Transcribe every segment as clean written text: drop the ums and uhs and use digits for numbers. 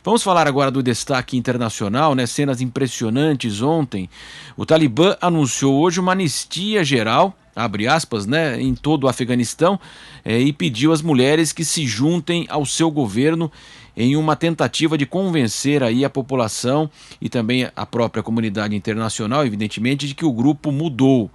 Vamos falar agora do destaque internacional, né? Cenas impressionantes ontem. O Talibã anunciou hoje uma anistia geral, abre aspas, né, em todo o Afeganistão, e pediu às mulheres que se juntem ao seu governo em uma tentativa de convencer aí a população e também a própria comunidade internacional, evidentemente, de que o grupo mudou.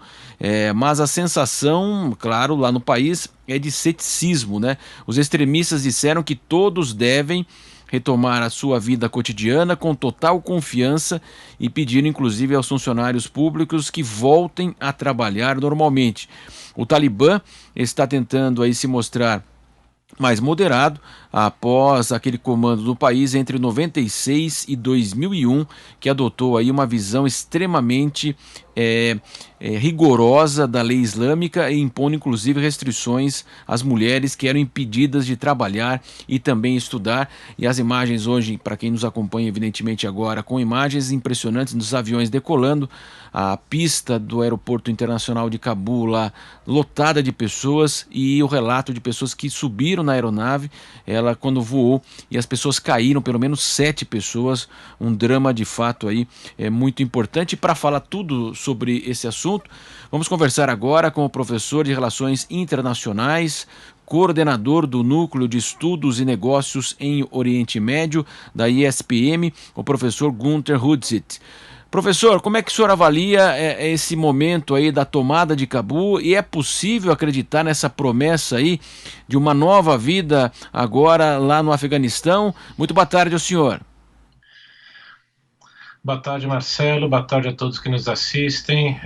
Mas a sensação, claro, lá no país é de ceticismo, né? Os extremistas disseram que todos devem retomar a sua vida cotidiana com total confiança e pediram inclusive aos funcionários públicos que voltem a trabalhar normalmente. O Talibã está tentando aí se mostrar mais moderado após aquele comando do país entre 96 e 2001, que adotou aí uma visão extremamente rigorosa da lei islâmica e impõe inclusive restrições às mulheres que eram impedidas de trabalhar e também estudar. E as imagens hoje, para quem nos acompanha evidentemente agora, com imagens impressionantes dos aviões decolando, a pista do aeroporto internacional de Cabul lá lotada de pessoas e o relato de pessoas que subiram na aeronave, ela quando voou e as pessoas caíram, pelo menos 7 pessoas, um drama de fato aí muito importante. Para falar tudo sobre esse assunto, vamos conversar agora com o professor de Relações Internacionais, coordenador do Núcleo de Estudos e Negócios em Oriente Médio, da ISPM, o professor Gunther Hudzit. Professor, como é que o senhor avalia esse momento aí da tomada de Cabul e é possível acreditar nessa promessa aí de uma nova vida agora lá no Afeganistão? Muito boa tarde ao senhor. Boa tarde, Marcelo. Boa tarde a todos que nos assistem.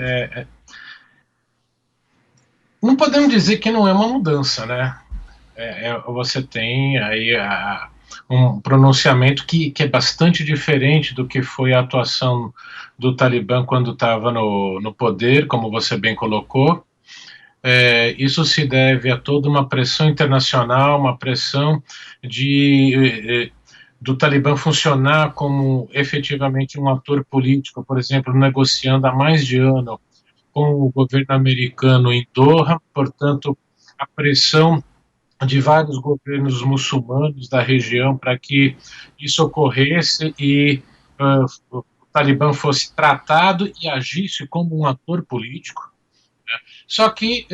Não podemos dizer que não é uma mudança, né? Você tem aí um pronunciamento que é bastante diferente do que foi a atuação do Talibã quando estava no poder, como você bem colocou. Isso se deve a toda uma pressão internacional, uma pressão do Talibã funcionar como efetivamente um ator político, por exemplo, negociando há mais de ano com o governo americano em Doha, portanto, a pressão de vários governos muçulmanos da região para que isso ocorresse e o Talibã fosse tratado e agisse como um ator político. Só que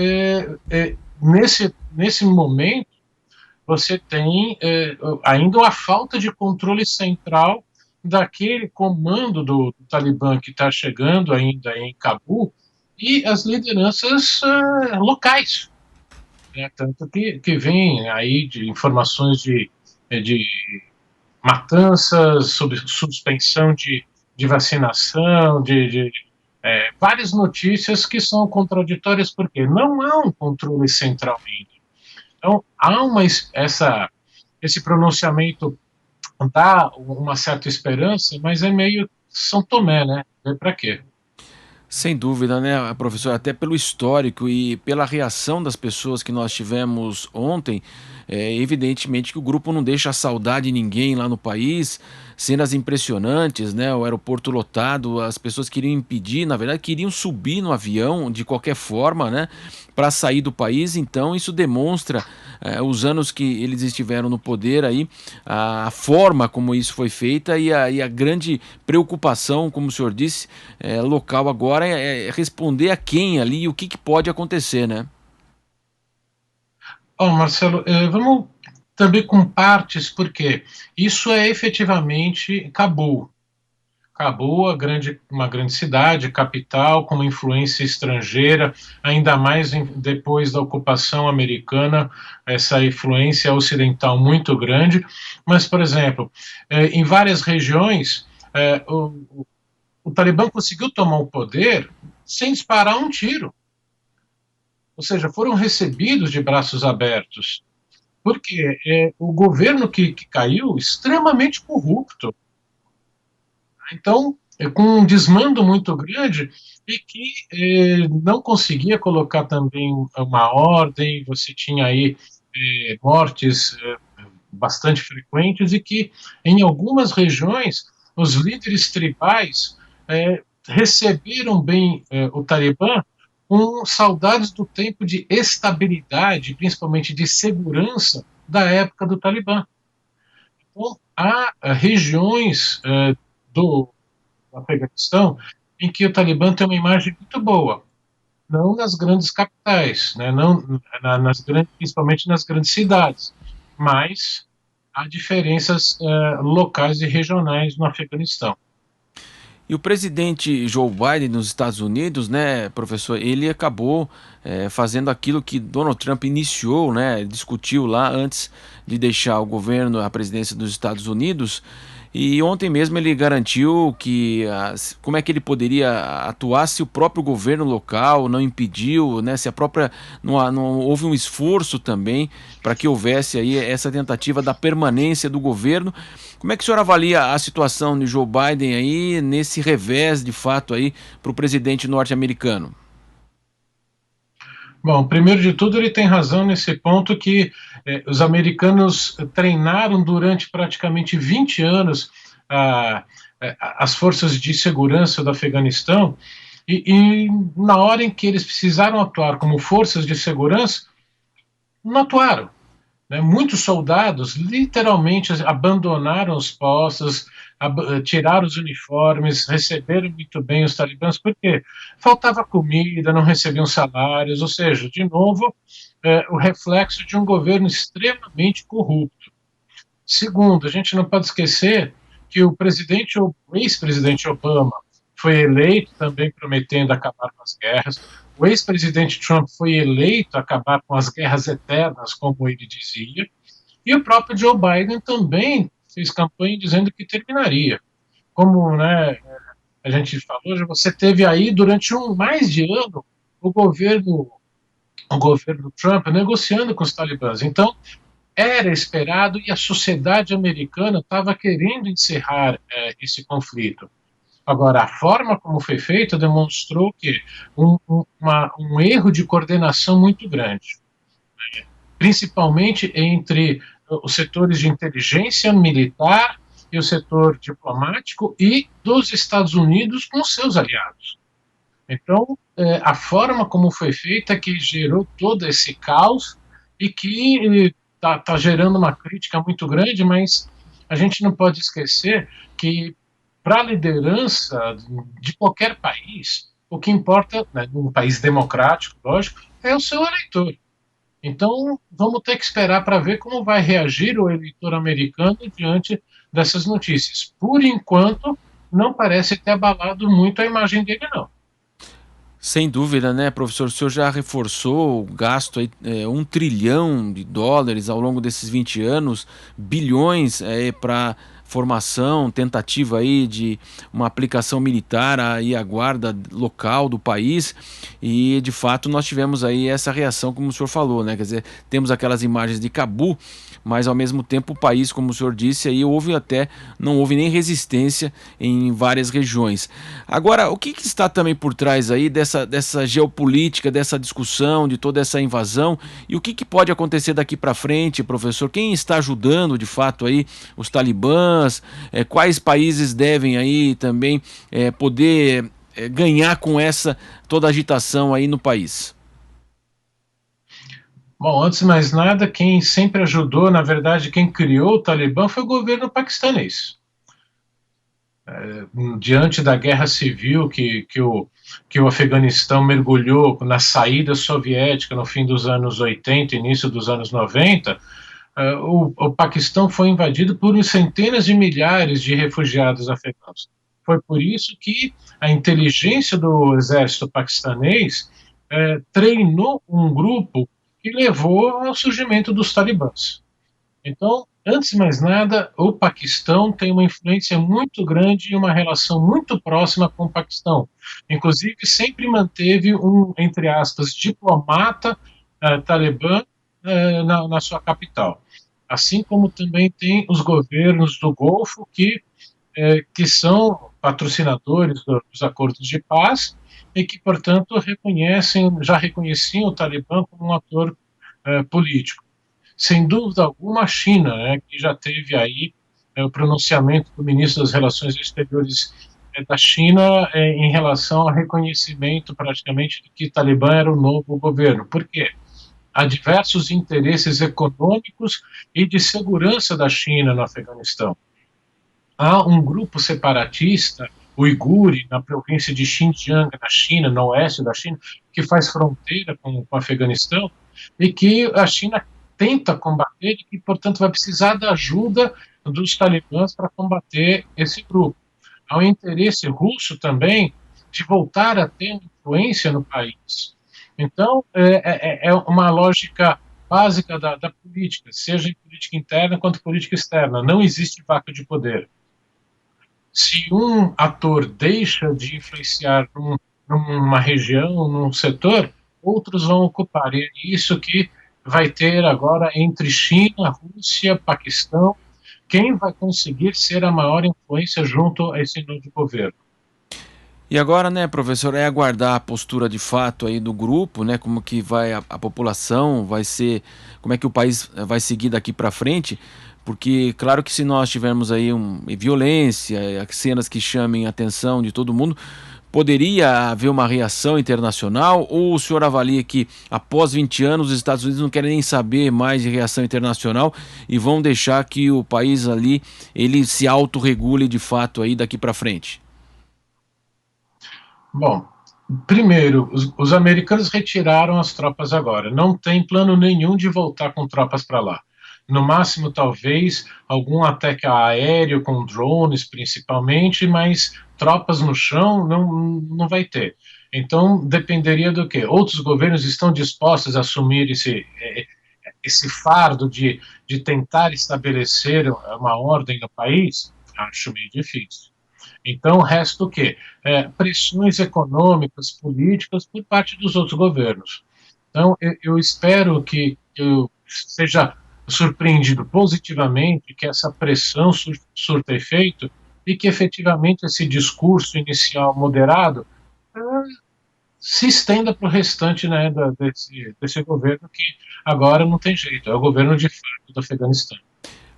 nesse momento você tem ainda uma falta de controle central daquele comando do Talibã que está chegando ainda em Cabul e as lideranças locais. Tanto que vem aí de informações de matanças, suspensão de vacinação, várias notícias que são contraditórias, porque não há um controle central ainda. Então, esse pronunciamento dá uma certa esperança, mas é meio São Tomé, né? Para quê? Sem dúvida, né, professor? Até pelo histórico e pela reação das pessoas que nós tivemos ontem, evidentemente que o grupo não deixa a saudade de ninguém lá no país. Cenas impressionantes, né? O aeroporto lotado, as pessoas queriam impedir, na verdade, queriam subir no avião de qualquer forma, né? Para sair do país. Então, isso demonstra os anos que eles estiveram no poder aí, a forma como isso foi feita e a grande preocupação, como o senhor disse, local agora é responder a quem ali e o que pode acontecer, né? Marcelo, vamos também com partes, porque isso é efetivamente Cabul. Cabul, uma grande cidade, capital, com uma influência estrangeira, ainda mais depois da ocupação americana, essa influência ocidental muito grande. Mas, por exemplo, em várias regiões, o Talibã conseguiu tomar o poder sem disparar um tiro. Ou seja, foram recebidos de braços abertos. Porque o governo que caiu, extremamente corrupto. Então, com um desmando muito grande e que não conseguia colocar também uma ordem, você tinha aí mortes bastante frequentes e que em algumas regiões os líderes tribais receberam bem o Talibã com saudades do tempo de estabilidade, principalmente de segurança da época do Talibã. Então, há regiões do Afeganistão em que o Talibã tem uma imagem muito boa, não nas grandes capitais, né, não nas grandes, principalmente nas grandes cidades, mas há diferenças locais e regionais no Afeganistão. E o presidente Joe Biden nos Estados Unidos, né, professor, ele acabou fazendo aquilo que Donald Trump iniciou, né, discutiu lá antes de deixar o governo, a presidência dos Estados Unidos. E ontem mesmo ele garantiu que como é que ele poderia atuar se o próprio governo local não impediu, né, se a própria não houve um esforço também para que houvesse aí essa tentativa da permanência do governo. Como é que o senhor avalia a situação de Joe Biden aí nesse revés de fato aí para o presidente norte-americano? Bom, primeiro de tudo, ele tem razão nesse ponto que os americanos treinaram durante praticamente 20 anos as forças de segurança do Afeganistão e na hora em que eles precisaram atuar como forças de segurança, não atuaram. Né? Muitos soldados literalmente abandonaram os postos, tiraram os uniformes, receberam muito bem os talibãs, porque faltava comida, não recebiam salários, ou seja, de novo, o reflexo de um governo extremamente corrupto. Segundo, a gente não pode esquecer que o ex-presidente Obama foi eleito também prometendo acabar com as guerras. O ex-presidente Trump foi eleito acabar com as guerras eternas, como ele dizia. E o próprio Joe Biden também fez campanha dizendo que terminaria. Como, né, a gente falou, você teve aí durante mais de ano o governo, o governo Trump negociando com os talibãs. Então, era esperado e a sociedade americana estava querendo encerrar esse conflito. Agora, a forma como foi feita demonstrou que um erro de coordenação muito grande, principalmente entre os setores de inteligência militar e o setor diplomático e dos Estados Unidos com seus aliados. Então, a forma como foi feita que gerou todo esse caos e que está gerando uma crítica muito grande, mas a gente não pode esquecer que para a liderança de qualquer país, o que importa, né, num país democrático, lógico, é o seu eleitor. Então, vamos ter que esperar para ver como vai reagir o eleitor americano diante dessas notícias. Por enquanto, não parece ter abalado muito a imagem dele, não. Sem dúvida, né, professor? O senhor já reforçou o gasto aí, 1 trilhão de dólares ao longo desses 20 anos, bilhões para formação, tentativa aí de uma aplicação militar aí à guarda local do país e de fato nós tivemos aí essa reação como o senhor falou, né? Quer dizer, temos aquelas imagens de Cabu, mas ao mesmo tempo o país, como o senhor disse, aí não houve nem resistência em várias regiões. Agora, o que está também por trás aí dessa geopolítica, dessa discussão, de toda essa invasão e o que pode acontecer daqui para frente, professor? Quem está ajudando de fato aí os talibãs? Quais países devem aí também poder ganhar com essa toda a agitação aí no país? Bom, antes de mais nada, quem sempre ajudou, na verdade, quem criou o Talibã foi o governo paquistanês. Diante da guerra civil que o Afeganistão mergulhou na saída soviética no fim dos anos 80, início dos anos 90, o Paquistão foi invadido por centenas de milhares de refugiados afegãos. Foi por isso que a inteligência do exército paquistanês treinou um grupo que levou ao surgimento dos talibãs. Então, antes de mais nada, o Paquistão tem uma influência muito grande e uma relação muito próxima com o Paquistão. Inclusive, sempre manteve entre aspas, diplomata talibã na sua capital. Assim como também tem os governos do Golfo que são patrocinadores dos acordos de paz e que, portanto, já reconheciam o Talibã como um ator político. Sem dúvida alguma, a China, né, que já teve aí o pronunciamento do ministro das Relações Exteriores da China em relação ao reconhecimento praticamente de que Talibã era o novo governo. Por quê? Há diversos interesses econômicos e de segurança da China no Afeganistão. há um grupo separatista uigure na província de Xinjiang, na China, no oeste da China, que faz fronteira com o Afeganistão, e que a China tenta combater e que, portanto, vai precisar da ajuda dos talibãs para combater esse grupo. Há um interesse russo também de voltar a ter influência no país. Então, é uma lógica básica da política, seja em política interna quanto política externa. Não existe vácuo de poder. Se um ator deixa de influenciar numa região, num setor, outros vão ocupar. E é isso que vai ter agora entre China, Rússia, Paquistão, quem vai conseguir ser a maior influência junto a esse novo governo. E agora, né, professor, é aguardar a postura de fato aí do grupo, né, como que vai a população, vai ser, como é que o país vai seguir daqui para frente, porque claro que se nós tivermos aí violência, cenas que chamem a atenção de todo mundo, poderia haver uma reação internacional, ou o senhor avalia que após 20 anos os Estados Unidos não querem nem saber mais de reação internacional e vão deixar que o país ali ele se autorregule de fato aí daqui para frente? Bom, primeiro, os americanos retiraram as tropas agora. Não tem plano nenhum de voltar com tropas para lá. No máximo, talvez, algum ataque aéreo com drones, principalmente, mas tropas no chão não vai ter. Então, dependeria do quê? Outros governos estão dispostos a assumir esse fardo de tentar estabelecer uma ordem no país? Acho meio difícil. Então, resta o quê? Pressões econômicas, políticas por parte dos outros governos. Então, eu espero que eu seja surpreendido positivamente, que essa pressão surta efeito e que efetivamente esse discurso inicial moderado se estenda para o restante, né, desse governo que agora não tem jeito, é o governo de fato do Afeganistão.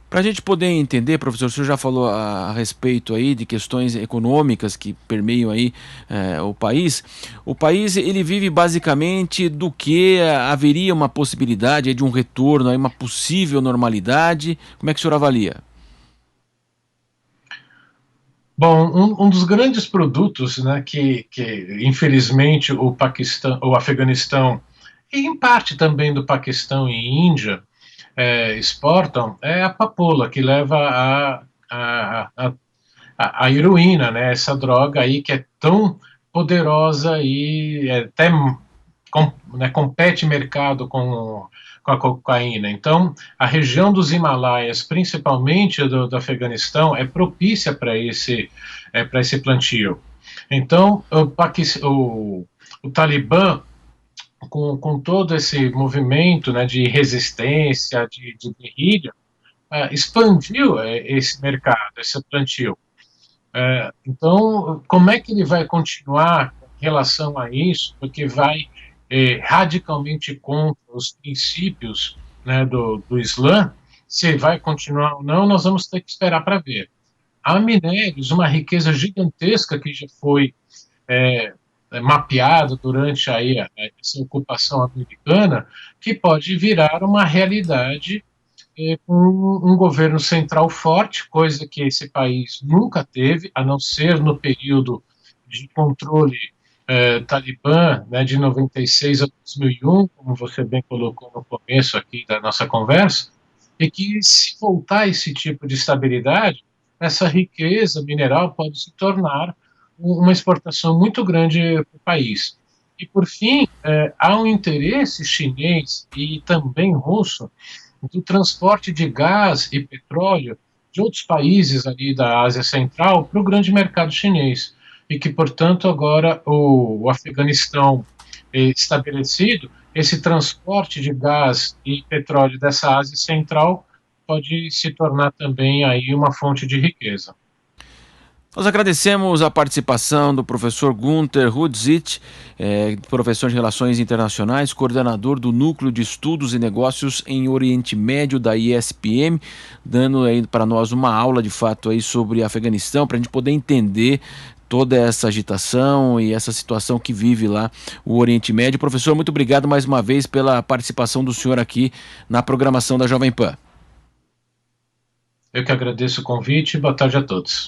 Para a gente poder entender, professor, o senhor já falou a respeito aí de questões econômicas que permeiam aí o país. O país ele vive basicamente do que haveria uma possibilidade de um retorno, aí, uma possível normalidade. Como é que o senhor avalia? Bom, um dos grandes produtos, né, que infelizmente o Afeganistão e em parte também do Paquistão e Índia exportam é a papoula, que leva a heroína, né, essa droga aí que é tão poderosa e até né, compete mercado com a cocaína. Então, a região dos Himalaias, principalmente do Afeganistão, é propícia para esse plantio. Então, o Talibã, com todo esse movimento, né, de resistência, de guerrilha, expandiu esse mercado, esse plantio. Então, como é que ele vai continuar em relação a isso? Porque vai radicalmente contra os princípios, né, do Islã. Se vai continuar ou não, nós vamos ter que esperar para ver. Há minérios, uma riqueza gigantesca que já foi mapeada durante aí essa ocupação americana, que pode virar uma realidade com um governo central forte, coisa que esse país nunca teve, a não ser no período de controle Talibã, né, de 96 a 2001, como você bem colocou no começo aqui da nossa conversa, e que se voltar esse tipo de estabilidade, essa riqueza mineral pode se tornar uma exportação muito grande para o país. E, por fim, há um interesse chinês e também russo do transporte de gás e petróleo de outros países ali da Ásia Central para o grande mercado chinês. E que, portanto, agora o Afeganistão estabelecido, esse transporte de gás e petróleo dessa Ásia Central pode se tornar também aí uma fonte de riqueza. Nós agradecemos a participação do professor Gunther Hudzit, professor de Relações Internacionais, coordenador do Núcleo de Estudos e Negócios em Oriente Médio da ISPM, dando aí para nós uma aula de fato aí sobre Afeganistão, para a gente poder entender toda essa agitação e essa situação que vive lá o Oriente Médio. Professor, muito obrigado mais uma vez pela participação do senhor aqui na programação da Jovem Pan. Eu que agradeço o convite. Boa tarde a todos.